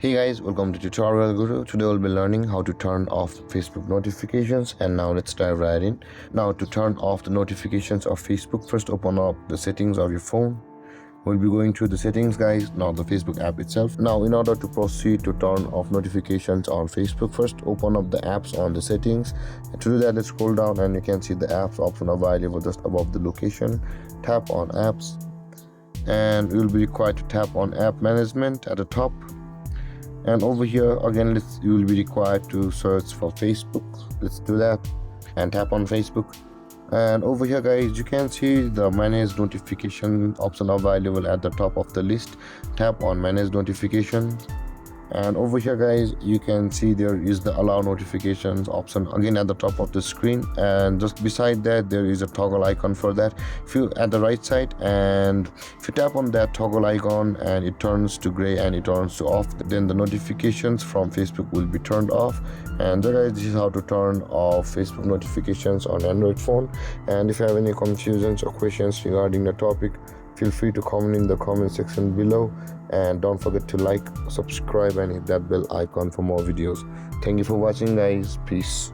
Hey guys, welcome to Tutorial Guru. Today we'll be learning how to turn off Facebook notifications, and now let's dive right in. Now to turn off the notifications of Facebook, first open up the settings of your phone. We'll be going through the settings, guys, not the Facebook app itself. Now in order to proceed to turn off notifications on Facebook, first open up the apps on the settings. And to do that, let's scroll down and you can see the apps option available just above the location. Tap on apps and you'll be required to tap on app management at the top. And over here again, you will be required to search for Facebook. Let's do that and tap on Facebook. And over here, guys, you can see the manage notification option available at the top of the list. Tap on manage notifications. And over here, guys, you can see there is the allow notifications option again at the top of the screen, and just beside that there is a toggle icon for that. If you at the right side, and if you tap on that toggle icon and it turns to gray and it turns to off, then the notifications from Facebook will be turned off. And guys, this is how to turn off Facebook notifications on Android phone. And if you have any confusions or questions regarding the topic, feel free to comment in the comment section below, and don't forget to like, subscribe and hit that bell icon for more videos. Thank you for watching, guys. Peace.